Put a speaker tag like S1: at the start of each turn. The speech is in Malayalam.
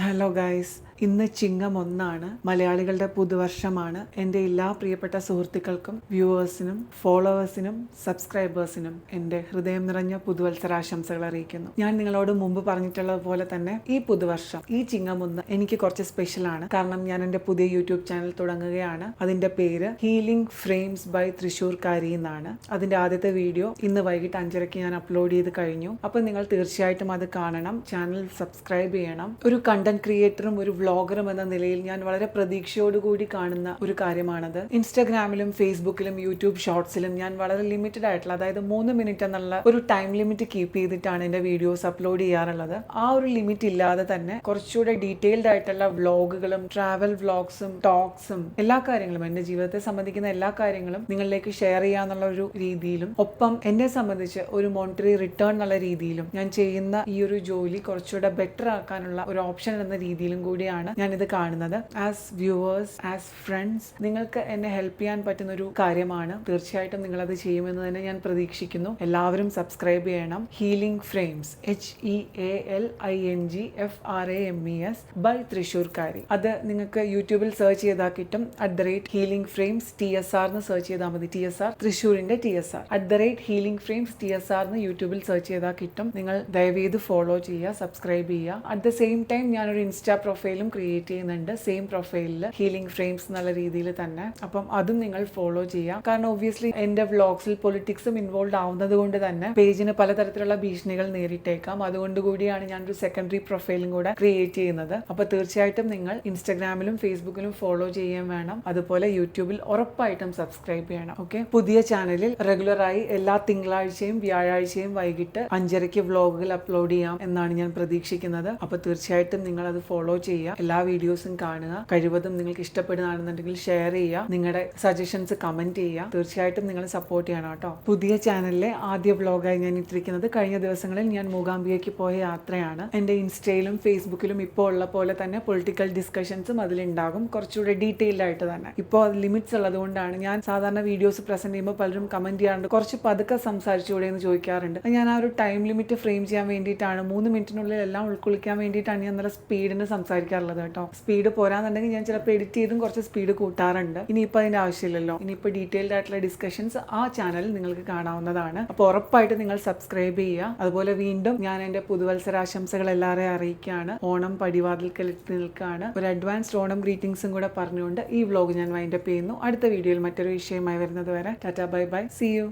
S1: ഹലോ ഗൈസ്, ഇന്ന് ചിങ്ങം 1 മലയാളികളുടെ പുതുവർഷമാണ്. എൻ്റെ എല്ലാ പ്രിയപ്പെട്ട സുഹൃത്തുക്കൾക്കും വ്യൂവേഴ്സിനും ഫോളോവേഴ്സിനും സബ്സ്ക്രൈബേഴ്സിനും എൻ്റെ ഹൃദയം നിറഞ്ഞ പുതുവത്സരാശംസകൾ അറിയിക്കുന്നു. ഞാൻ നിങ്ങളോട് മുമ്പ് പറഞ്ഞിട്ടുള്ളത് പോലെ തന്നെ ഈ പുതുവർഷം, ഈ ചിങ്ങം 1 എനിക്ക് കുറച്ച് സ്പെഷ്യലാണ്. കാരണം ഞാൻ എൻ്റെ പുതിയ യൂട്യൂബ് ചാനൽ തുടങ്ങുകയാണ്. അതിൻ്റെ പേര് ഹീലിംഗ് ഫ്രെയിംസ് ബൈ തൃശ്ശൂർക്കാരി എന്നാണ്. അതിൻ്റെ ആദ്യത്തെ വീഡിയോ ഇന്ന് വൈകിട്ട് 5:30 ഞാൻ അപ്ലോഡ് ചെയ്ത് കഴിഞ്ഞു. അപ്പോൾ നിങ്ങൾ തീർച്ചയായിട്ടും അത് കാണണം, ചാനൽ സബ്സ്ക്രൈബ് ചെയ്യണം. ഒരു കണ്ടന്റ് ക്രിയേറ്ററും ഒരു വ്ളോഗറും എന്ന നിലയിൽ ഞാൻ വളരെ പ്രതീക്ഷയോടുകൂടി കാണുന്ന ഒരു കാര്യമാണത്. ഇൻസ്റ്റാഗ്രാമിലും ഫേസ്ബുക്കിലും യൂട്യൂബ് ഷോർട്സിലും ഞാൻ വളരെ ലിമിറ്റഡ് ആയിട്ടുള്ള, അതായത് 3 മിനിറ്റ് എന്നുള്ള ഒരു ടൈം ലിമിറ്റ് കീപ്പ് ചെയ്തിട്ടാണ് എൻ്റെ വീഡിയോസ് അപ്ലോഡ് ചെയ്യാറുള്ളത്. ആ ഒരു ലിമിറ്റ് ഇല്ലാതെ തന്നെ കുറച്ചുകൂടെ ഡീറ്റെയിൽഡ് ആയിട്ടുള്ള വ്ളോഗുകളും ട്രാവൽ വ്ളോഗ്സും ടോക്സും എല്ലാ കാര്യങ്ങളും, എൻ്റെ ജീവിതത്തെ സംബന്ധിക്കുന്ന എല്ലാ കാര്യങ്ങളും നിങ്ങളിലേക്ക് ഷെയർ ചെയ്യാന്നുള്ള ഒരു രീതിയിലും, ഒപ്പം എന്നെ സംബന്ധിച്ച് ഒരു മോണിറ്ററി റിട്ടേൺ എന്നുള്ള രീതിയിലും ഞാൻ ചെയ്യുന്ന ഈ ഒരു ജോലി കുറച്ചുകൂടെ ബെറ്റർ ആക്കാനുള്ള ഒരു ഓപ്ഷൻ എന്ന രീതിയിലും കൂടിയാണ് ഞാനിത് കാണുന്നത്. ആസ് വ്യൂവേഴ്സ്, ആസ് ഫ്രണ്ട്സ്, നിങ്ങൾക്ക് എന്നെ ഹെൽപ്പ് ചെയ്യാൻ പറ്റുന്ന ഒരു കാര്യമാണ്. തീർച്ചയായിട്ടും നിങ്ങളത് ചെയ്യുമെന്ന് തന്നെ ഞാൻ പ്രതീക്ഷിക്കുന്നു. എല്ലാവരും സബ്സ്ക്രൈബ് ചെയ്യണം. ഹീലിംഗ് ഫ്രെയിംസ്, HEALINGFRAMES ബൈ തൃശ്ശൂർക്കാരി. അത് നിങ്ങൾക്ക് യൂട്യൂബിൽ സെർച്ച് ചെയ്താൽ കിട്ടും. @ഹീലിംഗ് ഫ്രെയിംസ് TSR എന്ന് സെർച്ച് ചെയ്താൽ മതി. TSR തൃശ്ശൂരിന്റെ TSR. @ഹീലിംഗ് ഫ്രെയിംസ് TSR എന്ന് യൂട്യൂബിൽ സെർച്ച് ചെയ്താൽ കിട്ടും. നിങ്ങൾ ദയവേത് ഫോളോ ചെയ്യുക, സബ്സ്ക്രൈബ് ചെയ്യുക. അറ്റ് ദ സെയിം ടൈം ഞാനൊരു ഇൻസ്റ്റാ പ്രൊഫൈലും ക്രിയേറ്റ് ചെയ്യുന്നുണ്ട്. സെയിം പ്രൊഫൈലിൽ ഹീലിംഗ് ഫ്രെയിംസ് എന്നുള്ള രീതിയിൽ തന്നെ. അപ്പം അതും നിങ്ങൾ ഫോളോ ചെയ്യാം. കാരണം ഒബ്വിയസ്ലി എൻ്റെ വ്ളോഗ്സിൽ പൊളിറ്റിക്സും ഇൻവോൾവ് ആവുന്നത് കൊണ്ട് തന്നെ പേജിന് പലതരത്തിലുള്ള ഭീഷണികൾ നേരിട്ടേക്കാം. അതുകൊണ്ട് കൂടിയാണ് ഞാനൊരു സെക്കൻഡറി പ്രൊഫൈലും കൂടെ ക്രിയേറ്റ് ചെയ്യുന്നത്. അപ്പോൾ തീർച്ചയായിട്ടും നിങ്ങൾ ഇൻസ്റ്റാഗ്രാമിലും ഫേസ്ബുക്കിലും ഫോളോ ചെയ്യാൻ വേണം. അതുപോലെ യൂട്യൂബിൽ ഉറപ്പായിട്ടും സബ്സ്ക്രൈബ് ചെയ്യണം. ഓക്കെ, പുതിയ ചാനലിൽ റെഗുലറായി എല്ലാ തിങ്കളാഴ്ചയും വ്യാഴാഴ്ചയും വൈകിട്ട് 5:30 വ്ളോഗുകൾ അപ്ലോഡ് ചെയ്യാം എന്നാണ് ഞാൻ പ്രതീക്ഷിക്കുന്നത്. അപ്പോൾ തീർച്ചയായിട്ടും നിങ്ങൾ അത് ഫോളോ ചെയ്യുക, എല്ലാ വീഡിയോസും കാണുക. കഴിവതും നിങ്ങൾക്ക് ഇഷ്ടപ്പെടുകയാണെന്നുണ്ടെങ്കിൽ ഷെയർ ചെയ്യുക, നിങ്ങളുടെ സജഷൻസ് കമന്റ് ചെയ്യുക. തീർച്ചയായിട്ടും നിങ്ങൾ സപ്പോർട്ട് ചെയ്യണം കേട്ടോ. പുതിയ ചാനലിലെ ആദ്യ വ്ളോഗായി ഞാൻ ഇട്ടിരിക്കുന്നത് കഴിഞ്ഞ ദിവസങ്ങളിൽ ഞാൻ മൂകാംബികയ്ക്ക് പോയ യാത്രയാണ്. എൻ്റെ ഇൻസ്റ്റയിലും ഫേസ്ബുക്കിലും ഇപ്പോൾ ഉള്ള പോലെ തന്നെ പൊളിറ്റിക്കൽ ഡിസ്കഷൻസും അതിലുണ്ടാകും, കുറച്ചുകൂടെ ഡീറ്റെയിൽഡ് ആയിട്ട് തന്നെ. ഇപ്പോൾ ലിമിറ്റ്സ് ഉള്ളതുകൊണ്ടാണ്. ഞാൻ സാധാരണ വീഡിയോസ് പ്രസന്റ് ചെയ്യുമ്പോൾ പലരും കമന്റ് ചെയ്യാറുണ്ട്, കുറച്ച് പതുക്കെ സംസാരിച്ചുകൂടെ എന്ന് ചോദിക്കാറുണ്ട്. ഞാൻ ആ ഒരു ടൈം ലിമിറ്റ് ഫ്രെയിം ചെയ്യാൻ വേണ്ടിയിട്ടാണ്, 3 മിനിറ്റിനുള്ളിൽ എല്ലാം ഉൾക്കൊള്ളിക്കാൻ വേണ്ടിയിട്ടാണ് ഞാൻ നല്ല സ്പീഡിന് സംസാരിക്കാറുള്ളത് കേട്ടോ. സ്പീഡ് പോരാന്നുണ്ടെങ്കിൽ ഞാൻ ചിലപ്പോൾ എഡിറ്റ് ചെയ്തും കുറച്ച് സ്പീഡ് കൂട്ടാറുണ്ട്. ഇനിയിപ്പോൾ അതിൻ്റെ ആവശ്യമില്ലല്ലോ. ഇനിയിപ്പോൾ ഡീറ്റെയിൽഡ് ആയിട്ടുള്ള ഡിസ്കഷൻസ് ആ ചാനലിൽ നിങ്ങൾക്ക് കാണാവുന്നതാണ്. അപ്പോൾ ഉറപ്പായിട്ട് നിങ്ങൾ സബ്സ്ക്രൈബ് ചെയ്യുക. അതുപോലെ വീണ്ടും ഞാൻ എൻ്റെ പുതുവത്സരാശംസകൾ എല്ലാവരെയും അറിയിക്കുകയാണ്. ഓണം പടിവാതിൽക്കൽ എത്തി നിൽക്കുകയാണ്. ഒരു അഡ്വാൻസ്ഡ് ഓണം ഗ്രീറ്റിംഗ്സും കൂടെ പറഞ്ഞുകൊണ്ട് ഈ വ്ളോഗ് ഞാൻ വൈൻഡപ്പ് ചെയ്യുന്നു. അടുത്ത വീഡിയോയിൽ മറ്റൊരു വിഷയമായി വരുന്നത് വരെ tata, bye bye, see U.